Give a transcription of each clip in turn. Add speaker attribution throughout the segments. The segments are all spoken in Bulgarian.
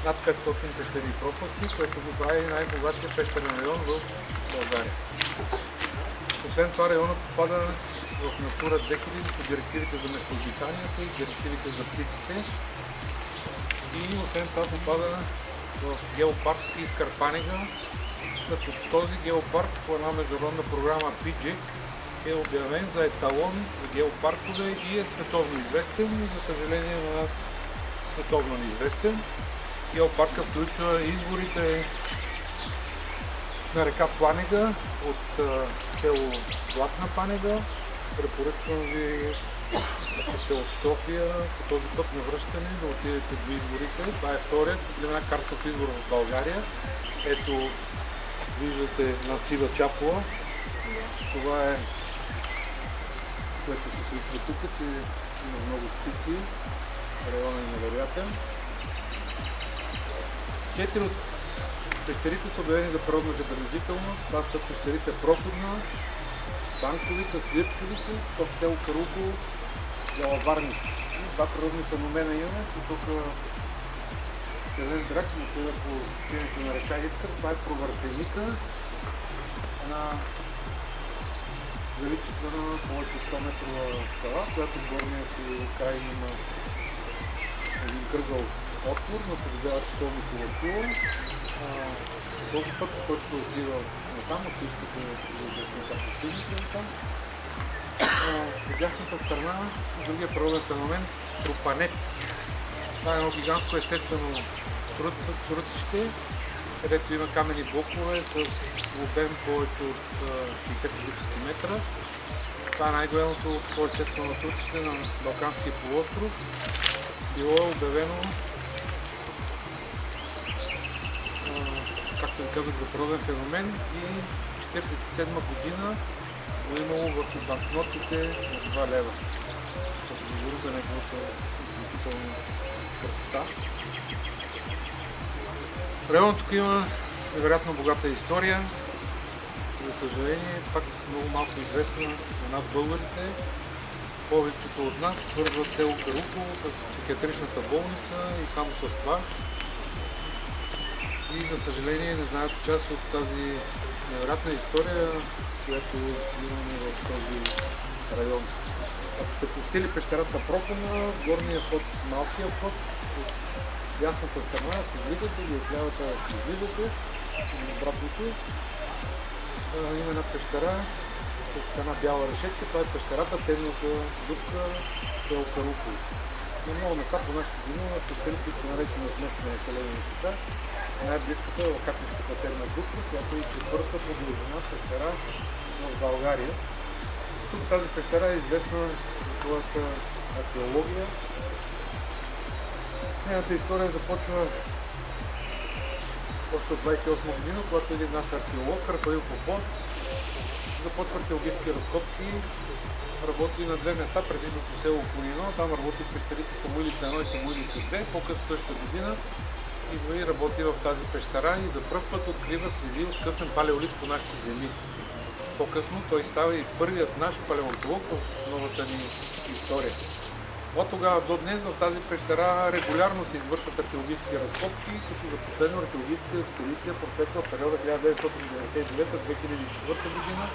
Speaker 1: Над 500 пещери и пропасти, което го прави най-богатия пещерен район в България. Освен това районът попада в Натура 2000 по директивите за местообитанията и директивите за птиците. И освен това попада в геопарк Искър-Панега, като този геопарк по една международна програма PGEC е обявен за еталон за геопаркове и е световно известен, и за съжаление на нас световно неизвестен. Геопарка включва изворите на река Панега от село Златна Панега. Препоръчвам ви, ако сте от София, по този път на връщане да отидете до изворите. Това е вторият голям карстов извор в България. Ето, виждате на сива чапла. Това е, което се случва тук, че има много птици. Районът е невероятен. 4 от пещерите са обявени за природна забележителност. Това са пещерите Проходна, Банковица, Свирчовица, в село Карулково, Лаварница. Два природни феномена имаме. Тук Червен бряг, на по течението на река Искър. Това е провъртеника, една величествена повече 100 метрова скала, която в горния си край има един кръгъл отвор, но предават солното лъчило. Този път, който се отива на там, ако искате да сме постигнете на там. По дясната страна, другия природен феномен – Струпанец. Това е едно гигантско естествено срутище, където има каменни блокове с обем повече от 60 кубически метра. Това е най-голямото естествено срутище на Балканския полуостров. Било е обявено, както ви казах, за природен феномен и 1947 година го имало върху банкнотите на 2 лева. С за неговата изключителна красота. Районът тук има невероятно богата история. За съжаление, пак много малко известна на нас българите. Повечето от нас свързват село Карулково с психиатричната болница и само с това. И за съжаление не знаят част от тази невероятна история, която имаме в този район. Ако сте пустили пещерата Проходна, горния вход, малкия вход, от дясната страна се влизате или от лявата се излизате, и обратното. Има една пещера с една бяла решетка, това е пещерата Темната дупка село Карулково. На много места по нашата зима на пещери, които са наречени от местни населени места. Най-близката е Лакатническата Темна дупка, която е четвърта по дължина пещера в България. Тук тази пещера е известна за своята археология. Нейната история започва още от 28 година, когато един наш археолог, Рафаил Попов, започва археологически разкопки, работи на две места, предимно по село Конино, там работи в пещерите Самуилица 1 и Самуилица 2, по-късно същата година идва и работи в тази пещера и за пръв път открива следи от късен палеолит по нашите земи. По-късно той става и първият наш палеонтолог в новата ни история. От тогава до днес в тази пещера регулярно се извършват археологически разкопки, като за последно археологическа експедиция протекла в периода 1999-2004 година,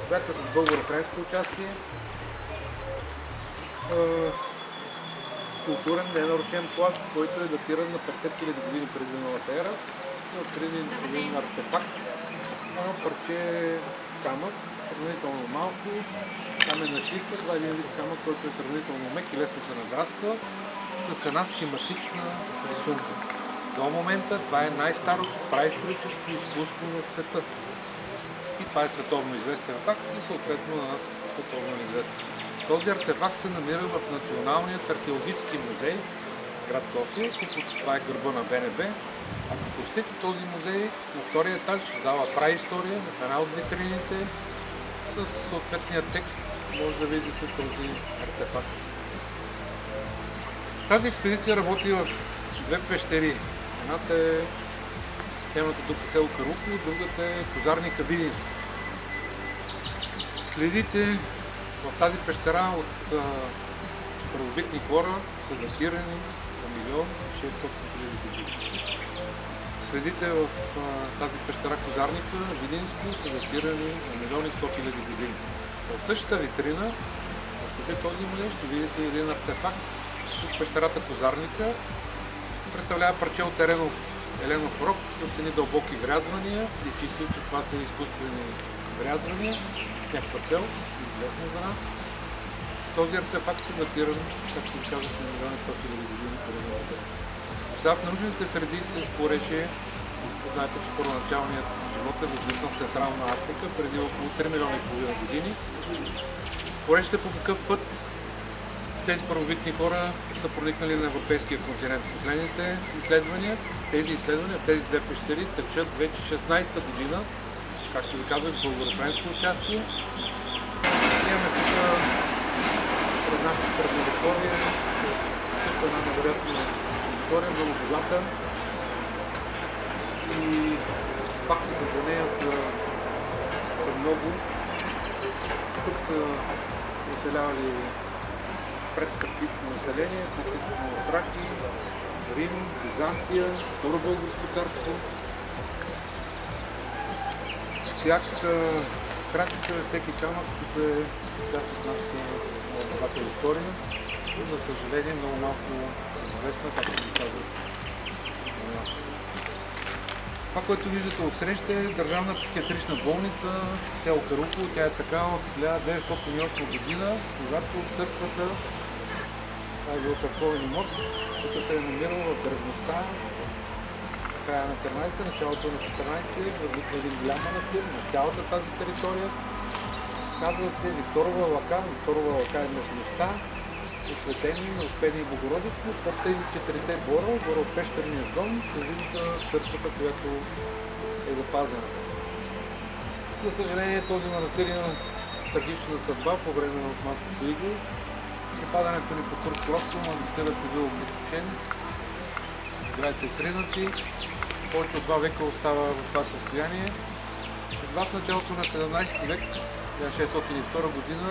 Speaker 1: която с българо-френско участие. Културен ненарушен пласт, който е датиран на 50 000 години преди новата ера. И открили един артефакт, едно парче камък, сравнително малко, каменна шиста. Това е един вид камък, който е сравнително мек и лесно се надрасква, с една схематична рисунка. До момента това е най-старото праисторическо изкуство на света. И това е световно известен факт и съответно на нас световно известен. Този артефакт се намира в Националният археологически музей, град София. Това е гърба на БНБ. Ако посетите този музей, на втория етаж, зала Праистория, в една от витрините, с съответния текст, може да видите този артефакт. Тази експедиция работи в две пещери. Едната е темата тук е село Карукло, другата е Козарника Видинско. Следите в тази пещера от първобитни хора са датирани за 1 600 000 години. Следите в тази пещера Козарника Видинско са датирани за 1 100 000 години. В същата витрина, в този музей, ще видите един артефакт от пещерата Козарника. Представлява парче от еленов рог с едни дълбоки врязвания. Личи се, че това са изкуствени врязвания с някаква цел, известна за нас. Този артефакт е датиран, както ви казах, на 1 100 000 години преди новата. Сега в научните среди се спореше, знаете, че първоначалният живот е възникнал в Централна Африка преди около 3,5 милиона години. Спореше се по какъв път тези първобитни хора са проникнали на европейския континент. Последните изследвания, тези две пещери тъчат вече 16-та година, както ви казах, с българо-френско участие. Имаме тук пред нашата предновековие, тук една невероятна история, много богата. И фактите за нея са много. Тук са оселявали предкърпитно население, включително Фраки, Рим, Византия, Второ българско царство. Всяка крачка, всеки камък, тук е част от нашата много богата история и за съжаление много малко известна, както ви казах на нас. Това, което виждате отсреща е Държавна психиатрична болница в село Карукло. Тя е така от 1908 година, когато църквата, това е бил църковен имот, тук се е намирал в древността, края на 13-та, началото на 14-та, възникна един голям манастир на цялата тази територия. Казва се Викторова лака. Викторова лака е местността, посветени на Успение и Богородица. Под тези 4 бора, от пещерния дом, се вижда църквата, която е запазена. За съжаление, този манастир има трагична съдба по време на османското иго. При падането ни по турско робство манастирът е бил опустошен, сградите сринати. Повече от 2 века остава в това състояние. Едва в началото на 17 век, 1602 година,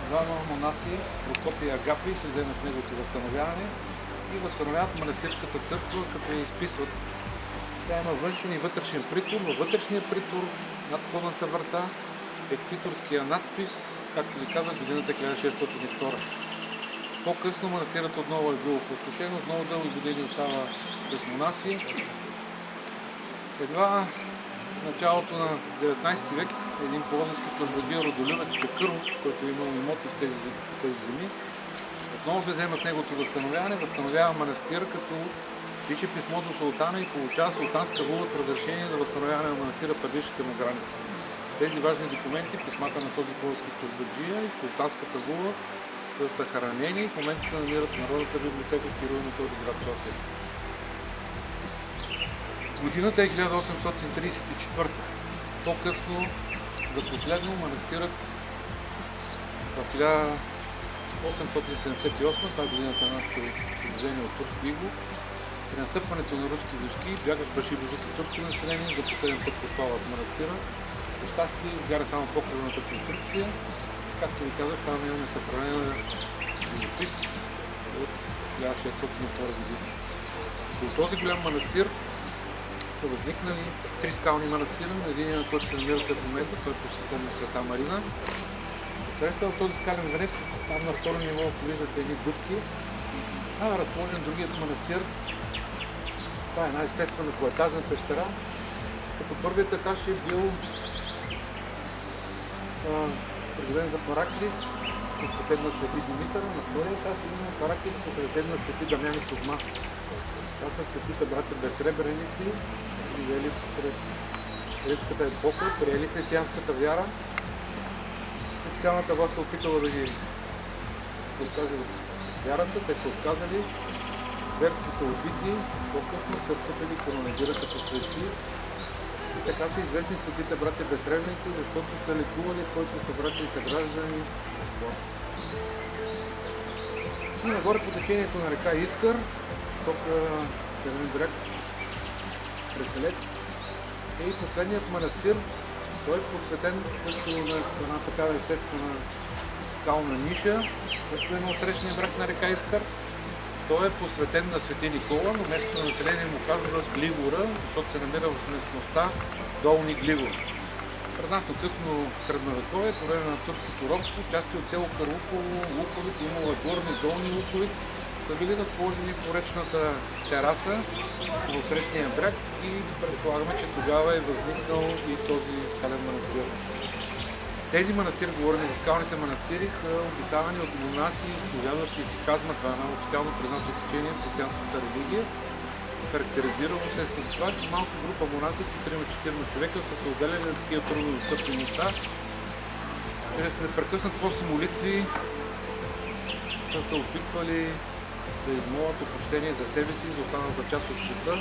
Speaker 1: двама монаси, Прокопий и Агапий, се вземат с неговото възстановяване и възстановяват манастирската църква, като я изписват. Тя има външен и вътрешен притвор. Във вътрешния притвор, над входната врата, е ктиторския надпис, както ви казах, годината 1602. По-късно манастирът отново е бил опустошен, отново дълги години остава без монаси. Едва в началото на 19 век един полонски тлъмбодия Родолюбец Чакъров, който е имал имоти в тези земи, отново се взема с неговото възстановява манастира, като пише писмо до султана и получава султанска вула с разрешение за възстановяване на манастира предишните му граници. Тези важни документи, писмата на този полонски тлъмбодия и султанската вула са съхранени и в момента се намират в Народната библиотека Кирил и Методий, град София. Годината е 1834. По-късно, за последно, манастирът в 1878, това е годината на нашето изложение от турско иго, при настъпването на руски войски, бягаш башибозото турски население, за последен път подпалват манастира. За щастие изгаря само покривната конструкция. Както ви казах, там имаме съхранена живопис от 1602 година. До този голям манастир са възникнали 3 скални манастира, на един на който се намирате в момента, който е посветен на Света Марина. Среща в този скален вред, там на второ ниво виждате едни дупки. Там е разположен другият манастир. Това е една естествена двоетажна пещера, като първият етаж е бил пригоден за Параклис, посветен на Свети Димитър. На втория етаж има Параклис, посветен на Свети Дамян и Козма. Това са светите братя безсребреници, живели пред римската епоха, приели християнската вяра. Християнската власт се опитала да ги се откажат от вярата, те са отказали, верски са убити, по-късно са встъпили канонизират като свети. И така са известни светите братя безревници, защото са лекували своите събратя и съграждани. И нагоре по течението на река Искър, тук Червен бряг, Преселец, е и последният манастир. Той е посветен също на една такава естествена скална ниша, също е на отсрещния бряг на река Искър. Той е посветен на Свети Никола, но местното население му казва Гливора, защото се намира в местността Долни Гливор. Преднахно късно средновековие, по време на турското робство, части от село Карлуково, Луковит, имало горни, долни Луковит, са били разположени по речната тераса в срещния бряг и предполагаме, че тогава е възникнал и този скален манастир. Тези манастири, говорим за скалните манастири, са обитавани от монаси, изповядващи си хазма. Това е една официално признато течение в християнската религия. Характеризирало се с това, че малка група монаси, по 3-4 човека, са се отделяли на такива труднодостъпни места. Чрез непрекъснат после молитви са се опитвали да измолят опрощение за себе си и за останалата част от света.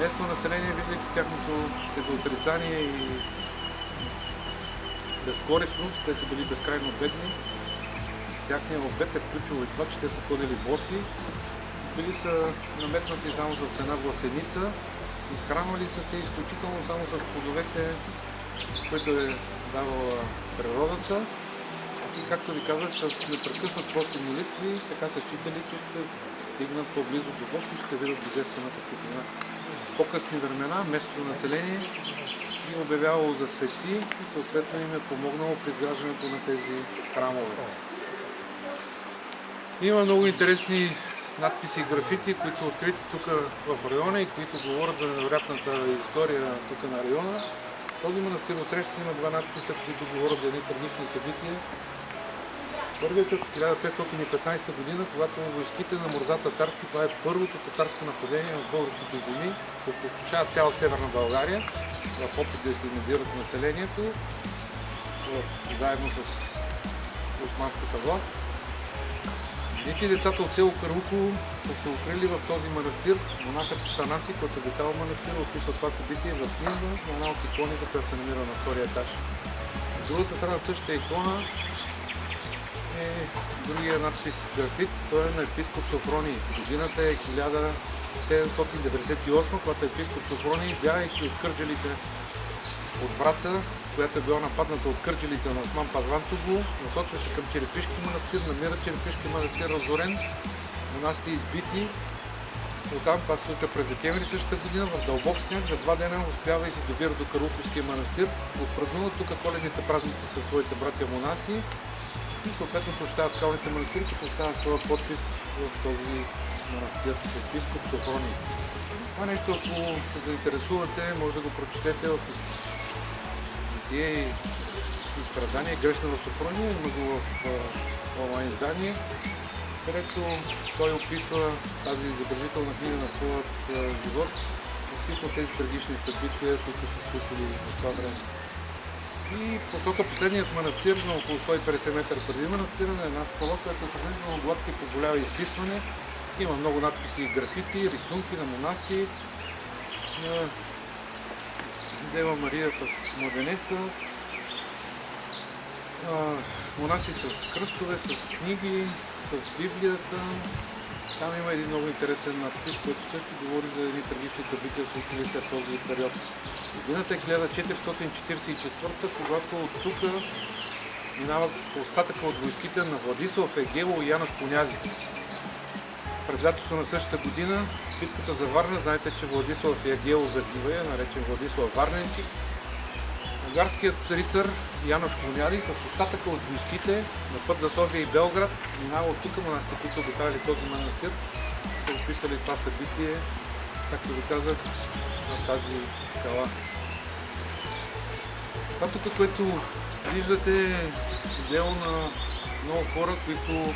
Speaker 1: Местно население, виждайки тяхното себеотрицание и безкористност, те са били безкрайно бедни. Тяхният обед е включил и това, че те са ходили боси, били са наметнати само с една власеница, изхранвали са се изключително само с плодовете, които е давала природата. И както ви казах, с непрекъснат после молитви, така се считали, че ще стигнат по-близо до Бог и ще видят божествената светлина. В по-късни времена местното население ги обявявало за свети и съответно им е помогнало при изграждането на тези храмове. Има много интересни надписи и графити, които са открити тук в района и които говорят за невероятната история тук на района. Този манастир отсреща има два надписа, които говорят за едни трагични събития. Първият от 1515 година, когато войските на Мурза Татарски, това е първото татарско нападение в българските земи, опустошават цяла Северна България, в опит да ислямизират населението, заедно с османската власт. Жените и децата от село Карлуково са се укрили в този манастир. Монахът Танаси, който обитава манастира, описва това събитие в снимка на една от иконите, която се намира на втория етаж. От другата страна същата икона е другия надпис графит. Той е на епископ Софроний. Годината е 1798, когато епископ Софроний, бягайки от кърджалите от Враца, която е била нападната от кърджалите на Осман Пазвантоглу, насочваше към Черепишки манастир, намира Черепишки манастир разорен, монасите избити. Оттам това се случва през декември същата година, в дълбок сняг, за 2 дена успява и се добира до Карлуковския манастир, отпразнува тук коледните празници със своите братя монаси и съответно прощава скалните манастири, като остава своя подпис в този манастир с епископ Софроний. Това нещо, ако се заинтересувате, може да го прочетете в Житие и страдание Грешна в Софрония, има го в онлайн издание, където той описва тази забележителна книга на своят живот, описва тези трагични събития, които са се случили в това време. И посока последният манастир, на около 150 метра преди манастира, на една скала, която е сравнително гладка и позволява изписване. Има много надписи и графити, рисунки на монаси, на Дева Мария с младенеца, монаси с кръстове, с книги, с Библията. Там има един много интересен надпис, който също говори за едни трагични събития, случили се в този период. Годината е 1444, когато от тук минават остатъка от войските на Владислав Егело и Янов Конязи. През лятото на същата година, битката за Варна, знаете, че Владислав Егело загива, е наречен Владислав Варненски. Унгарският рицар Янов Конязи с остатъка от войските на път за София и Белград минава от тук, монасите, които обитавали този манастир, са описали това събитие, както ви казах, на тази скала. Това тук, което виждате, е дело на много хора, които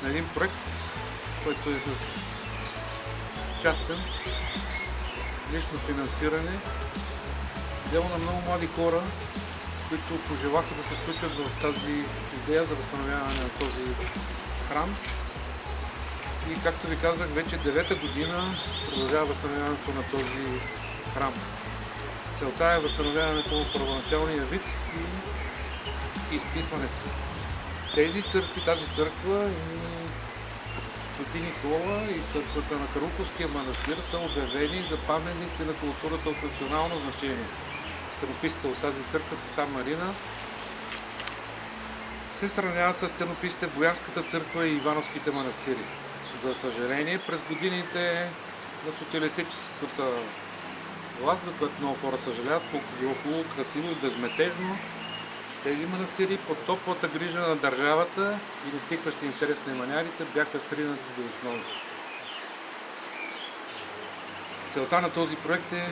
Speaker 1: на един проект, който е с частен лично финансиране, дело на много млади хора, които пожелаха да се включат в тази идея за възстановяване на този храм. И както ви казах, вече 9-та година продължава възстановяването на този храм. Целта е възстановяването на първоначалния вид и изписването. Тези църкви, тази църква и Свети Никола и църквата на Каруковския манастир са обявени за паметници на културата от национално значение. Стенописите от тази църква, Света Марина, се сравняват с стенописите в Боянската църква и Ивановските манастири. За съжаление, през годините на социалистическата власт, за което много хора съжаляват, колко било хубаво, красиво и безметежно, тези манастири под топлата грижа на държавата и нестихващи интерес на иманярите бяха сринати до основа. Целта на този проект е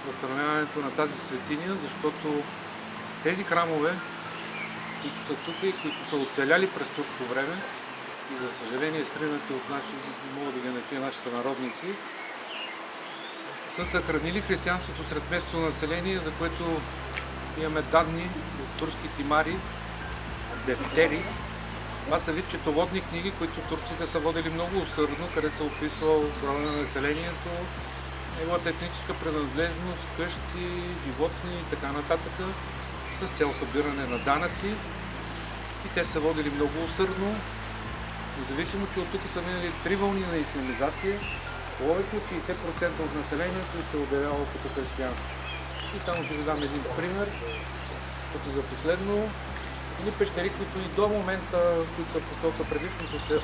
Speaker 1: възстановяването на тази светиня, защото тези храмове, които са тук и които са оцеляли през турско време и за съжаление сринати от наши, мога да ги нарека наши сънародници, са съхранили християнството сред местното население, за което имаме данни от турски тимари, дефтери. Това са вид четоводни книги, които турците са водили много усърдно, където се описвал броя на населението, неговата етническа принадлежност, къщи, животни и така нататък, с цел събиране на данъци. И те са водили много усърдно, независимо, че от тук са минали 3 вълни на ислямизация, повече от 60% от населението се обявяло като християнство. И само ще ви дам един пример, като за последно, едни пещери, които и до момента, които са посока предишното село,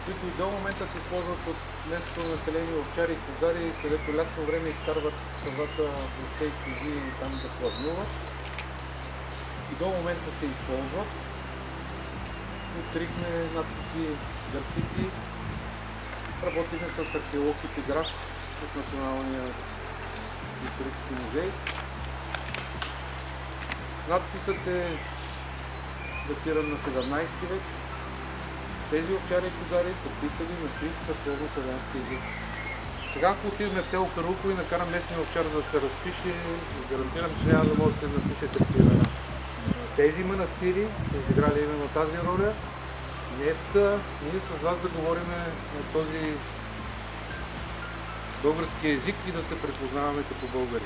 Speaker 1: които и до момента се използват от местното население, овчари и козари, където лятно време изкарват съвата овце и кози и там да плавнуват. И до момента се използват. Отрихме надписи, графити, работихме с археолог и епиграф от Националния исторически музей. Надписът е датиран на 17 век. Тези овчари и козари са писали на чист църковно-славянски език. Сега, ако отидем в село Каруково и накарам местния овчар да се разпише, гарантирам, че няма да можете да напишете такива имена. Тези манастири са изиграли именно тази роля. Днеска ние с вас да говорим на този български език и да се препознаваме като българи.